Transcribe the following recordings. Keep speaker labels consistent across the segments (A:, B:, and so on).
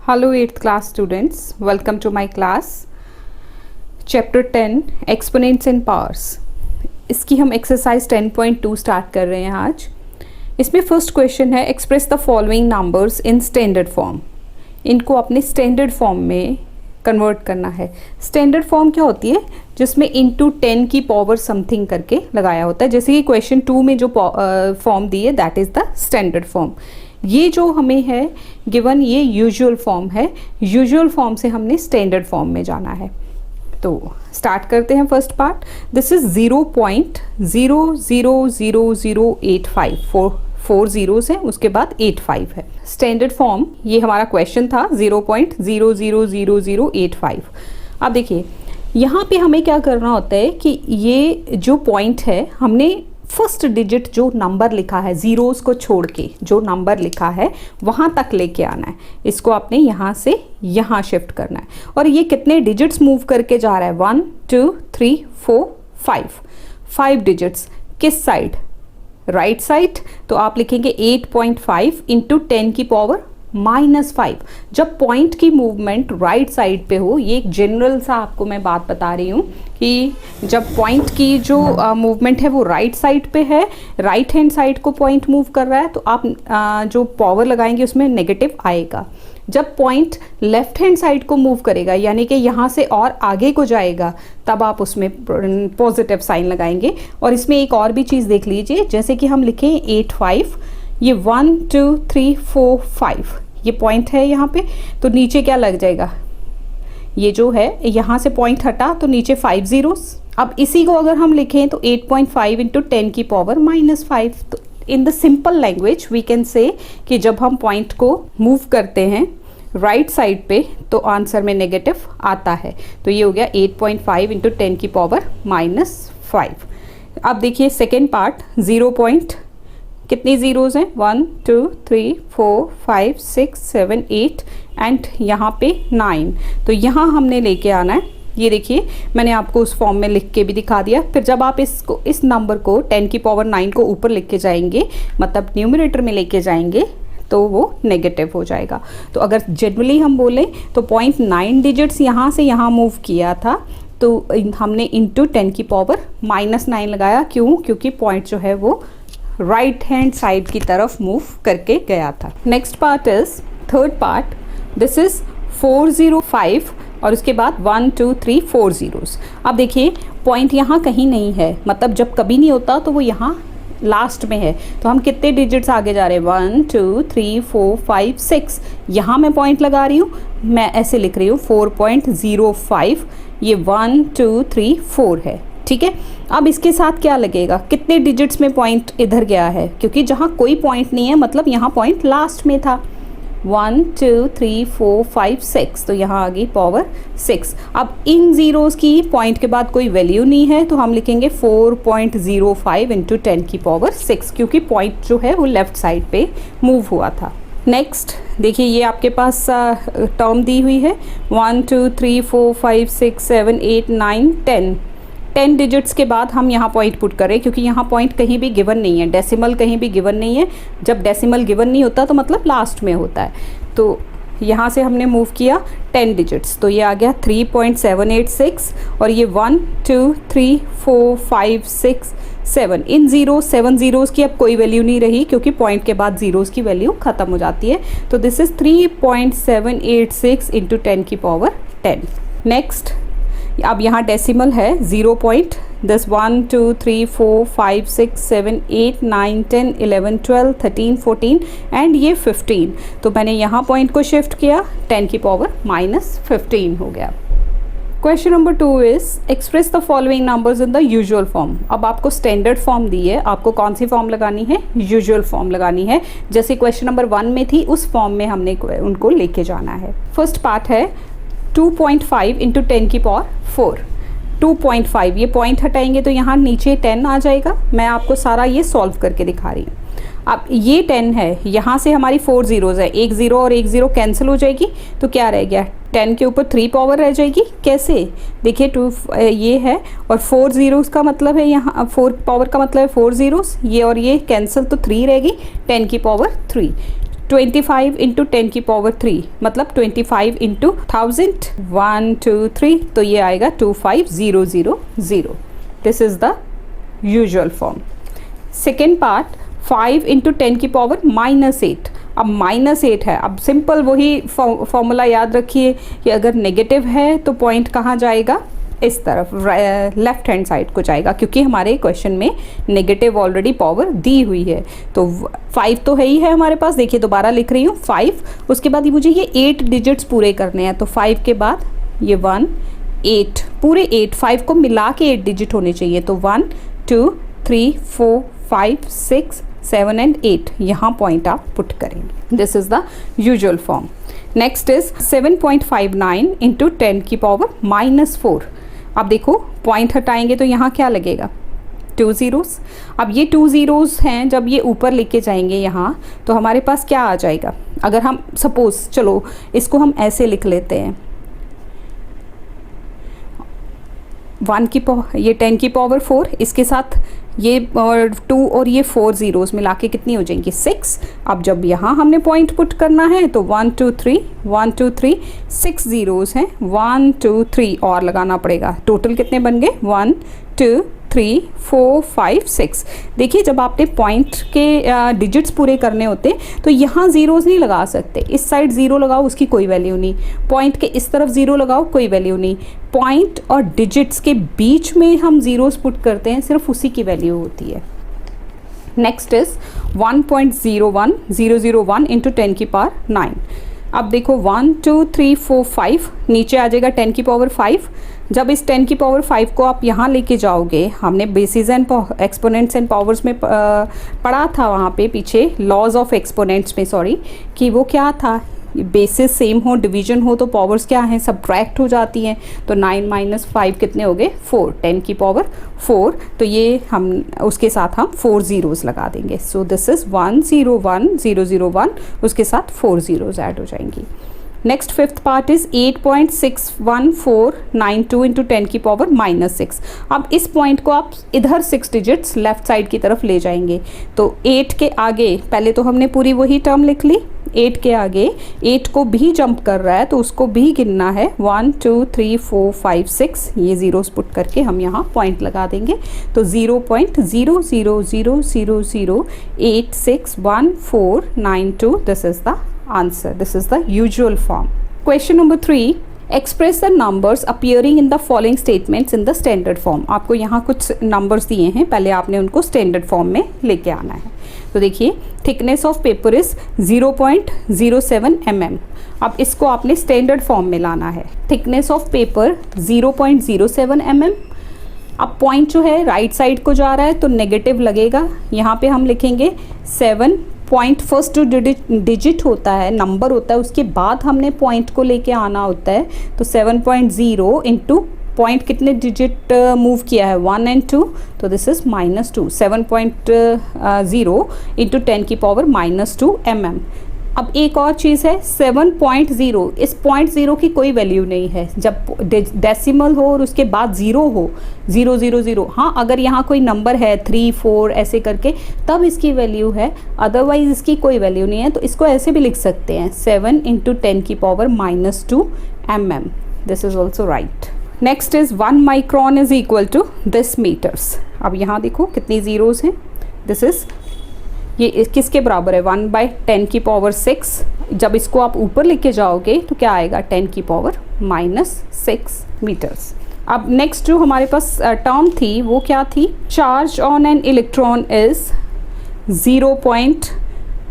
A: Hello 8th class students, welcome to my class. Chapter 10 Exponents and Powers. इसकी हम exercise 10.2 start कर रहे हैं आज. इसमें फर्स्ट क्वेश्चन है express the following numbers in standard form. इनको अपने स्टैंडर्ड फॉर्म में कन्वर्ट करना है. स्टैंडर्ड फॉर्म क्या होती है? जिसमें इंटू 10 की पावर समथिंग करके लगाया होता है. जैसे कि क्वेश्चन 2 में जो फॉर्म दी है that is the standard form. ये जो हमें है गिवन ये यूजुअल फॉर्म है. यूजुअल फॉर्म से हमने स्टैंडर्ड फॉर्म में जाना है. तो स्टार्ट करते हैं first part. This is 0.000085. Four zeros है, उसके बाद 85 है. स्टैंडर्ड फॉर्म ये हमारा क्वेश्चन था 0.000085. अब देखिए यहाँ पे हमें क्या करना होता है कि ये जो पॉइंट है हमने फर्स्ट डिजिट जो नंबर लिखा है जीरोस को छोड़ के जो नंबर लिखा है वहाँ तक लेके आना है. इसको आपने यहाँ से यहाँ शिफ्ट करना है. और ये कितने डिजिट्स मूव करके जा रहा है? 1 2 3 4 5 डिजिट्स. किस साइड? Right side. तो आप लिखेंगे 8.5 इंटू 10 की पावर -5. जब पॉइंट की मूवमेंट राइट साइड पे हो, ये एक जनरल सा आपको मैं बात बता रही हूँ कि जब पॉइंट की जो मूवमेंट है वो राइट साइड पे है, राइट हैंड साइड को पॉइंट मूव कर रहा है, तो आप जो पावर लगाएंगे उसमें नेगेटिव आएगा. जब पॉइंट लेफ्ट हैंड साइड को मूव करेगा यानी कि यहाँ से और आगे को जाएगा तब आप उसमें पॉजिटिव साइन लगाएंगे. और इसमें एक और भी चीज़ देख लीजिए, जैसे कि हम लिखें 85, ये 1 2 3 4 5 ये पॉइंट है यहाँ पे, तो नीचे क्या लग जाएगा? ये जो है यहाँ से पॉइंट हटा तो नीचे 5 जीरोस. अब इसी को अगर हम लिखें तो 8.5 इंटू 10 की पावर -5. तो in the simple language we can say कि जब हम पॉइंट को मूव करते हैं राइट साइड पे तो आंसर में नेगेटिव आता है. तो ये हो गया 8.5 इंटू 10 की पावर -5. अब देखिए सेकेंड पार्ट. 0. कितनी जीरोज हैं? 1 2 3 4 5 6 7 8 एंड यहाँ पे 9. तो यहाँ हमने लेके आना है. ये देखिए मैंने आपको उस फॉर्म में लिख के भी दिखा दिया. फिर जब आप इस नंबर को 10 की पावर 9 को ऊपर लेके जाएंगे, मतलब न्यूमरेटर में लेके जाएंगे, तो वो नेगेटिव हो जाएगा. तो अगर जनरली हम बोलें तो 0.9 डिजिट्स यहाँ से यहाँ मूव किया था, तो हमने इंटू 10 की पावर -9 लगाया. क्यों? क्योंकि पॉइंट जो है वो राइट हैंड साइड की तरफ मूव करके गया था. Next part is third part. This is 405 और उसके बाद 1 2 3 4 जीरोस. अब देखिए पॉइंट यहाँ कहीं नहीं है, मतलब जब कभी नहीं होता तो वो यहाँ लास्ट में है. तो हम कितने डिजिट्स आगे जा रहे हैं? 1 2 3 4 5 6. यहाँ मैं पॉइंट लगा रही हूँ, मैं ऐसे लिख रही हूँ 4.05. ये 1 2 3 4 है. ठीक है. अब इसके साथ क्या लगेगा? कितने डिजिट्स में पॉइंट इधर गया है? क्योंकि जहाँ कोई पॉइंट नहीं है मतलब यहाँ पॉइंट लास्ट में था. 1 2 3 4 5 6. तो यहाँ आ गई पावर 6. अब इन जीरोस की पॉइंट के बाद कोई वैल्यू नहीं है तो हम लिखेंगे 4.05 इंटू 10 की पावर 6, क्योंकि पॉइंट जो है वो लेफ्ट साइड पे मूव हुआ था. नेक्स्ट देखिए ये आपके पास टर्म दी हुई है 1 2 3 4 5 6 7 8 9 10. 10 डिजिट्स के बाद हम यहाँ पॉइंट पुट करें, क्योंकि यहाँ पॉइंट कहीं भी गिवन नहीं है, डेसिमल कहीं भी गिवन नहीं है. जब डेसिमल गिवन नहीं होता तो मतलब लास्ट में होता है. तो यहाँ से हमने मूव किया 10 डिजिट्स, तो ये आ गया 3.786. और ये 1 2 3 4 5 6 7. इन 7 जीरोस की अब कोई वैल्यू नहीं रही, क्योंकि पॉइंट के बाद जीरोस की वैल्यू ख़त्म हो जाती है. तो दिस इज़ 3.786 इंटू 10 की पावर 10. नेक्स्ट अब यहाँ डेसिमल है 0. 1 2 3 4 5 6 7 8 9 10 11 12 13 14 एंड ये 15. तो मैंने यहाँ पॉइंट को शिफ्ट किया, 10 की पावर -15 हो गया. Question number 2 is express the following numbers in the usual form. अब आपको स्टैंडर्ड फॉर्म दी है, आपको कौन सी फॉर्म लगानी है? यूजुअल फॉर्म लगानी है. जैसे क्वेश्चन नंबर 1 में थी उस फॉर्म में हमने उनको लेके जाना है. फर्स्ट पार्ट है 2.5 इंटू 10 की पावर 4. 2.5 ये पॉइंट हटाएंगे तो यहाँ नीचे 10 आ जाएगा. मैं आपको सारा ये सॉल्व करके दिखा रही हूँ. अब ये 10 है, यहाँ से हमारी 4 जीरोज़ है, एक ज़ीरो और एक ज़ीरो कैंसिल हो जाएगी. तो क्या रह गया? 10 के ऊपर 3 पावर रह जाएगी. कैसे? देखिए 2 ये है और 4 जीरोज़ का मतलब है यहाँ 4 पावर का मतलब है 4 जीरोज़. ये और ये कैंसिल तो 3 रहेगी. 10 की पावर 3. 25 इंटू 10 की पावर 3 मतलब 25 इंटू 1000 1 2 3 तो ये आएगा 25000। This is the usual form. Second part 5 into 10 की पावर -8। अब -8 है, अब सिंपल वही फॉर्मूला याद रखिए कि अगर नेगेटिव है तो पॉइंट कहाँ जाएगा, इस तरफ लेफ्ट हैंड साइड को जाएगा, क्योंकि हमारे क्वेश्चन में नेगेटिव ऑलरेडी पावर दी हुई है। तो 5 तो है ही है हमारे पास, देखिए दोबारा लिख रही हूँ 5, उसके बाद मुझे ये 8 डिजिट्स पूरे करने हैं। तो 5 के बाद ये 1 8 पूरे 8, 5 को मिला के 8 डिजिट होने चाहिए। तो 1 2 3 4 5 6 7 एंड 8 यहाँ पॉइंट आप पुट करेंगे। This is the usual form. Next is 7.59 into 10 की पावर -4। अब देखो पॉइंट हटाएंगे तो यहाँ क्या लगेगा, 2 zeros। अब ये 2 zeros हैं, जब ये ऊपर लेके जाएंगे यहाँ तो हमारे पास क्या आ जाएगा, अगर हम सपोज चलो इसको हम ऐसे लिख लेते हैं, ये 10 की पावर 4, इसके साथ ये 2 और ये 4 zeros मिला के कितनी हो जाएंगी, 6। अब जब यहाँ हमने पॉइंट पुट करना है तो 1 2 3 1 2 3 6 zeros हैं, 1 2 3 और लगाना पड़ेगा। टोटल कितने बन गए, 1 2 3 4 5 6। देखिए जब आपने पॉइंट के डिजिट्स पूरे करने होते तो यहाँ ज़ीरोज़ नहीं लगा सकते, इस साइड ज़ीरो लगाओ उसकी कोई वैल्यू नहीं, पॉइंट के इस तरफ ज़ीरो लगाओ कोई वैल्यू नहीं, पॉइंट और डिजिट्स के बीच में हम ज़ीरोज़ पुट करते हैं, सिर्फ उसी की वैल्यू होती है। नेक्स्ट इज 1.01001 इंटू 10 की पावर 9। अब देखो 1 2 3 4 5 नीचे आ जाएगा 10 की पावर 5। जब इस 10 की पावर 5 को आप यहाँ लेके जाओगे, हमने basis and exponents and powers में पढ़ा था वहाँ पे पीछे, लॉज ऑफ एक्सपोनेंट्स में सॉरी, कि वो क्या था, बेसिस सेम हो डिवीजन हो तो पावर्स क्या हैं, सब्ट्रैक्ट हो जाती हैं। तो 9 - 5 कितने हो गए, 4, 10 की पावर 4। तो ये हम उसके साथ हम 4 zeros लगा देंगे। सो दिस इज़ 101001, उसके साथ 4 zeros ऐड हो जाएंगी। Next fifth part is 8.61492 into 10 की पावर -6। अब इस पॉइंट को आप इधर 6 डिजिट्स लेफ्ट साइड की तरफ ले जाएंगे। तो 8 के आगे पहले तो हमने पूरी वही टर्म लिख ली, 8 के आगे 8 को भी जंप कर रहा है तो उसको भी गिनना है, 1 2 3 4 5 6, ये ज़ीरोस पुट करके हम यहाँ पॉइंट लगा देंगे। तो 0.00000861492, this is the answer. This is the usual form. Question number 3, express the numbers appearing in the following statements in the standard form. आपको यहाँ कुछ numbers दिए हैं, पहले आपने उनको standard form में लेके आना है। तो देखिए thickness of paper is 0.07 mm। अब इसको आपने standard form में लाना है। thickness of paper 0.07 mm। अब पॉइंट जो है राइट साइड को जा रहा है तो नेगेटिव लगेगा, यहाँ पे हम लिखेंगे 7 पॉइंट, फर्स्ट जो डिजिट होता है नंबर होता है उसके बाद हमने पॉइंट को लेके आना होता है। तो 7.0 इंटू पॉइंट कितने डिजिट मूव किया है, 1 एंड 2, तो दिस इज -2। 7.0 इंटू 10 की पावर -2 mm। अब एक और चीज़ है 7.0, इस 0.0 की कोई वैल्यू नहीं है, जब डेसिमल हो और उसके बाद ज़ीरो हो, 000। हाँ अगर यहाँ कोई नंबर है 3 4 ऐसे करके तब इसकी वैल्यू है, अदरवाइज इसकी कोई वैल्यू नहीं है। तो इसको ऐसे भी लिख सकते हैं 7 इंटू 10 की power -2 mm। This is also right. Next is 1 micron is equal to this meters. अब यहाँ देखो कितनी ज़ीरोज़ हैं, दिस इज़ ये किसके बराबर है, 1/10 की पावर 6। जब इसको आप ऊपर लेके जाओगे तो क्या आएगा, 10 की पावर -6 मीटर्स। अब नेक्स्ट जो हमारे पास टर्म थी वो क्या थी, charge on an electron is 0.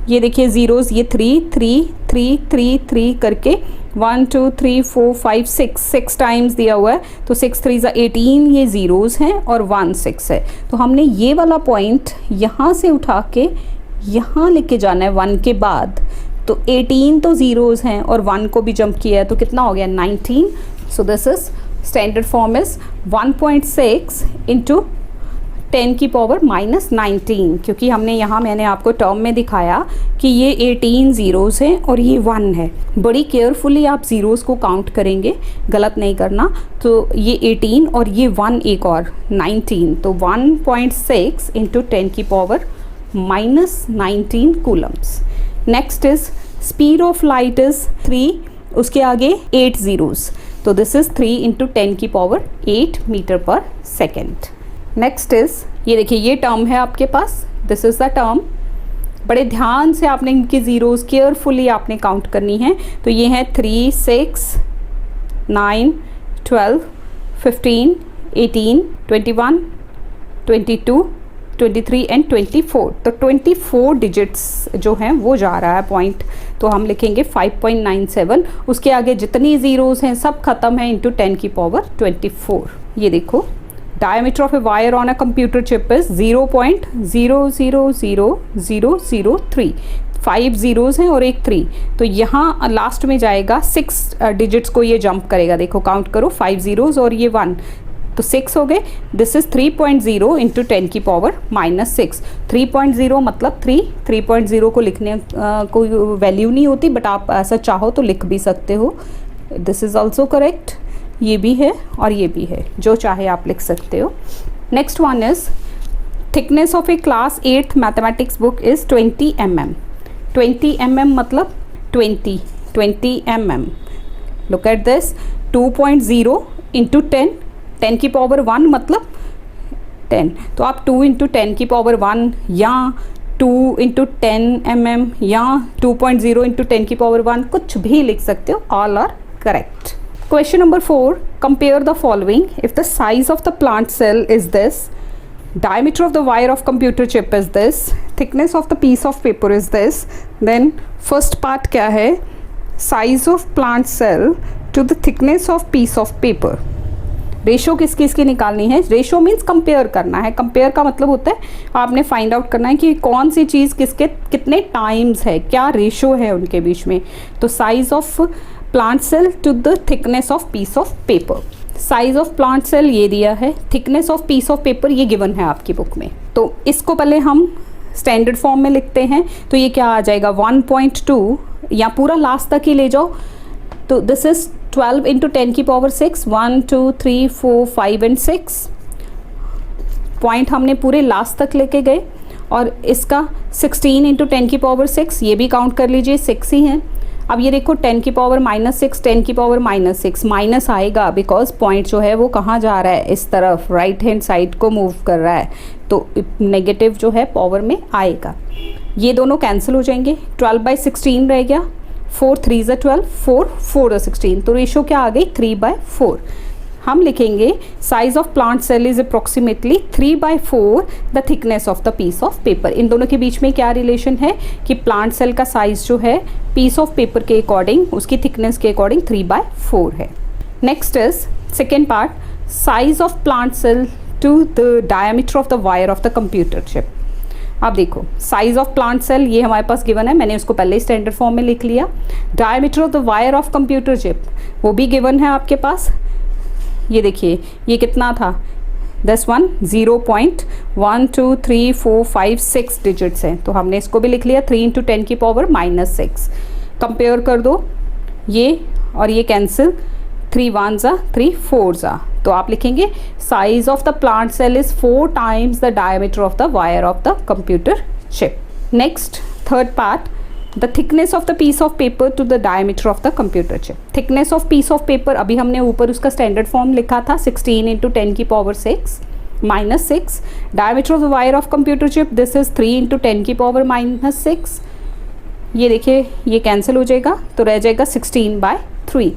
A: ये देखिए ज़ीरोज़, ये 3 3 3 3 3 करके 1 2 3 4 5 6 टाइम्स दिया हुआ है। तो 6 3 18 ये ज़ीरोज़ हैं और 1 6 है। तो हमने ये वाला पॉइंट यहाँ से उठा के यहाँ लेके जाना है 1 के बाद। तो 18 तो ज़ीरोज़ हैं और 1 को भी जंप किया है तो कितना हो गया, 19। So this is standard form is 1.6 into 10 की पावर -19, क्योंकि हमने यहाँ मैंने आपको टर्म में दिखाया कि ये 18 ज़ीरोज़ हैं और ये 1 है। बड़ी केयरफुली आप ज़ीरोज़ को काउंट करेंगे, गलत नहीं करना। तो ये 18 और ये 1 एक और 19, तो 1.6 इंटू 10 की power -19 Coulomb's. Next is speed of light is 3, उसके आगे 8 zeros, तो दिस इज 3 इंटू 10 की पावर 8 मीटर पर सेकेंड। नेक्स्ट इज ये देखिए ये टर्म है आपके पास, दिस इज द टर्म। बड़े ध्यान से आपने इनकी ज़ीरोज़ केयरफुली आपने काउंट करनी है। तो ये है 3, 6, 9, 12, 15, 18, 21, 22, 23 एंड 24। तो 24 डिजिट्स जो हैं वो जा रहा है पॉइंट, तो हम लिखेंगे 5.97। उसके आगे जितनी ज़ीरोज़ हैं सब ख़त्म है इंटू 10 की पावर 24। ये देखो diameter of a wire on a computer chip is 0.000003, 5 zeros हैं और एक 3, तो यहाँ लास्ट में जाएगा 6 डिजिट्स को ये जंप करेगा। देखो काउंट करो, 5 zeros और ये 1, तो 6 हो गए। दिस इज 3.0 इंटू 10 की पावर -6। 3.0 मतलब 3.0 को लिखने कोई वैल्यू नहीं होती, बट आप ऐसा चाहो तो लिख भी सकते हो। दिस इज ऑल्सो करेक्ट, ये भी है और ये भी है, जो चाहे आप लिख सकते हो। Next one is thickness of A class 8th mathematics book is 20 mm। 20 mm मतलब 20 mm। Look at this, 2.0 into 10, 10 की पावर 1 मतलब 10, तो आप 2 इंटू 10 की पावर 1 या 2 इंटू 10 mm या 2.0 इंटू 10 की पावर 1 कुछ भी लिख सकते हो, all are correct. Question number 4, compare the following. If the size of the plant cell is this, diameter of the wire of computer chip is this, thickness of the piece of paper is this, then first part क्या है, size of plant cell to the thickness of piece of paper। Ratio किसकी इसकी निकालनी है, ratio means compare करना है। Compare का मतलब होता है आपने फाइंड आउट करना है कि कौन सी चीज़ किसके कितने टाइम्स है, क्या रेशो है उनके बीच में। तो size of plant cell to the thickness of piece of paper, size of plant cell ये दिया है, thickness of piece of paper ये गिवन है आपकी बुक में। तो इसको पहले हम स्टैंडर्ड फॉर्म में लिखते हैं, तो ये क्या आ जाएगा 1.2, या पूरा लास्ट तक ही ले जाओ, तो दिस इज 12 इंटू 10 की पावर 6, 1 2 3 4 5 एंड 6 पॉइंट हमने पूरे लास्ट तक लेके गए। और इसका 16 इंटू 10 की पावर 6, ये भी काउंट कर लीजिए, 6 ही है। अब ये देखो 10 की पावर -6, 10 की पावर -6, माइनस आएगा बिकॉज पॉइंट जो है वो कहाँ जा रहा है, इस तरफ राइट हैंड साइड को मूव कर रहा है, तो नेगेटिव जो है पावर में आएगा। ये दोनों कैंसिल हो जाएंगे, 12/16 रह गया, 4 3 ज़ा 12, 4 4 ज़ा 16, तो रेशो क्या आ गई 3/4। हम लिखेंगे size of plant cell is approximately 3/4 the thickness of the piece of paper. इन दोनों के बीच में क्या रिलेशन है कि प्लांट सेल का साइज जो है पीस ऑफ पेपर के अकॉर्डिंग, उसकी थिकनेस के अकॉर्डिंग 3/4 है। Next is second part, size of plant cell to the diameter of the wire of the computer chip. अब देखो साइज ऑफ प्लांट सेल ये हमारे पास गिवन है, मैंने उसको पहले ही स्टैंडर्ड फॉर्म में लिख लिया। Diameter of the wire of computer chip वो भी गिवन है आपके पास। ये देखिए ये कितना था, 0.12345 डिजिट्स हैं, तो हमने इसको भी लिख लिया 3 इंटू 10 की पावर -6। कंपेयर कर दो ये और ये कैंसिल, 3 1 ज़ा 3 4 ज़ा, तो आप लिखेंगे size of the plant cell is 4 times the diameter of the wire of the computer chip. Next third part, the thickness of the piece of paper to the diameter of the computer chip. Thickness of piece of paper अभी हमने ऊपर उसका standard form लिखा था, 16 into 10 की power 6 -6। Diameter of the wire of computer chip this is 3 into 10 की power -6। ये देखिए ये कैंसिल हो जाएगा, तो रह जाएगा 16/3।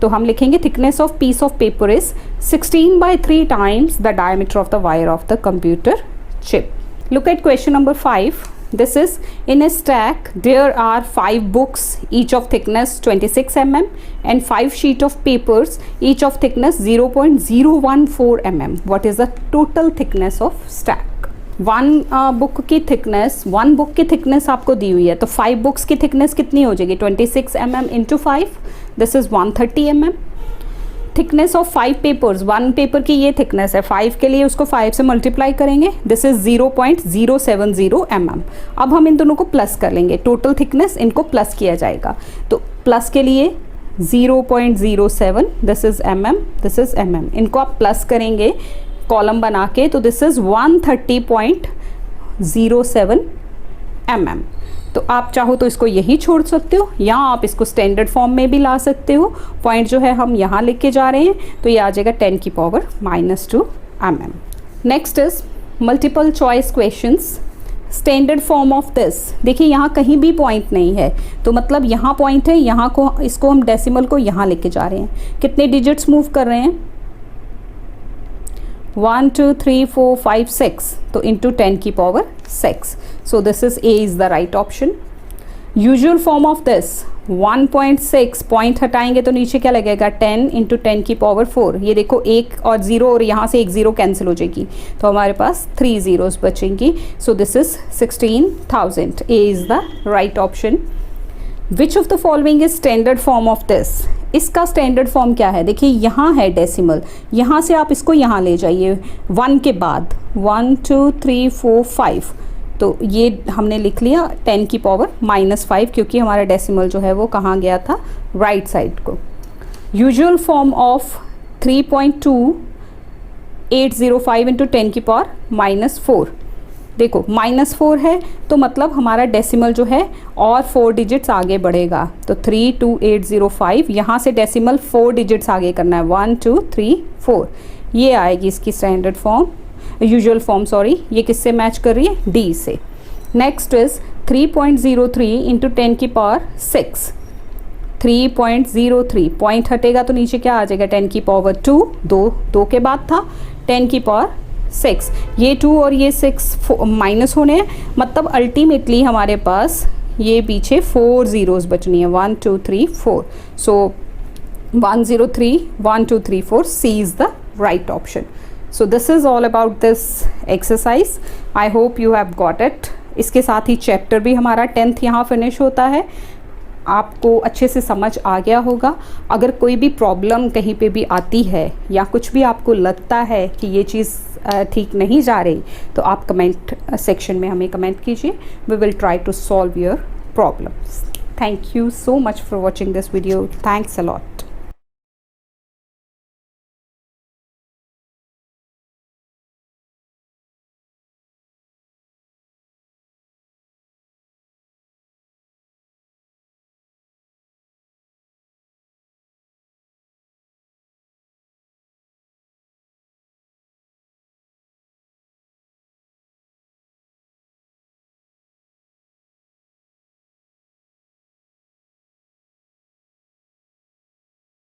A: तो हम लिखेंगे thickness of piece of paper is 16/3 times the diameter of the wire of the computer chip. Look at question number 5. This is in a stack there are 5 books each of thickness 26 mm and 5 sheet of papers each of thickness 0.014 mm. What is the total thickness of stack? One book की thickness आपको दी हुई है, तो 5 books की thickness कितनी हो जाएगी 26 mm into 5, this is 130 mm। Thickness of 5 papers, 1 paper की ये थिकनेस है, 5 के लिए उसको 5 से मल्टीप्लाई करेंगे, दिस इज 0.070 mm। अब हम इन दोनों को प्लस कर लेंगे, टोटल थिकनेस इनको प्लस किया जाएगा, तो प्लस के लिए 0.07, this is mm, this is mm, इनको आप प्लस करेंगे कॉलम बना के, तो दिस इज 130.07 mm। तो आप चाहो तो इसको यही छोड़ सकते हो या आप इसको स्टैंडर्ड फॉर्म में भी ला सकते हो। पॉइंट जो है हम यहाँ लिख के जा रहे हैं, तो ये आ जाएगा 10 की power -2 mm। Next is multiple choice questions. Standard form of this, देखिए यहाँ कहीं भी पॉइंट नहीं है, तो मतलब यहाँ पॉइंट है, यहाँ को इसको हम डेसिमल को यहाँ लेके जा रहे हैं। कितने डिजिट्स मूव कर रहे हैं? 1 2 3 4 5 6, तो इंटू 10 की power 6। So this is a is the right option. Usual form of this 1.6, point हटाएंगे तो नीचे क्या लगेगा 10 इंटू 10 की पावर 4। ये देखो एक और ज़ीरो और यहाँ से एक ज़ीरो कैंसिल हो जाएगी, तो हमारे पास 3 ज़ीरोज़ बचेंगी। So this is 16,000। A is the right option. Which of the following is standard form of this? इसका स्टैंडर्ड फॉर्म क्या है? देखिए यहाँ है डेसिमल, यहाँ से आप इसको यहाँ ले जाइए 1 के बाद 1 2 3 4 5, तो ये हमने लिख लिया 10 की पावर -5, क्योंकि हमारा डेसिमल जो है वो कहाँ गया था? राइट साइड को। यूजुअल फॉर्म ऑफ 3.2805 इंटू 10 की पावर -4। देखो -4 है, तो मतलब हमारा डेसिमल जो है और 4 डिजिट्स आगे बढ़ेगा, तो 32805, यहाँ से डेसिमल 4 डिजिट्स आगे करना है, 1 2 3 4। ये आएगी इसकी standard form, usual form sorry. ये किससे मैच कर रही है? डी से। नेक्स्ट इज 3.03 इंटू 10 की पावर 6। 3.03, पॉइंट हटेगा तो नीचे क्या आ जाएगा? 10 की पावर 2, दो के बाद था 10 की पावर 6। ये 2 और ये 6 माइनस होने हैं, मतलब अल्टीमेटली हमारे पास ये पीछे 4 ज़ीरोज़ बचनी है, 1 2 3 4। So 103 1 2 3 4, C is the right option. So this is all about this exercise. I hope you have got it. इसके साथ ही चैप्टर भी हमारा 10th यहाँ फिनिश होता है। आपको अच्छे से समझ आ गया होगा। अगर कोई भी प्रॉब्लम कहीं पे भी आती है या कुछ भी आपको लगता है कि ये चीज़ ठीक नहीं जा रही, तो आप कमेंट सेक्शन में हमें कमेंट कीजिए। We will try to solve your problems. Thank you so much for watching this video. Thanks a lot.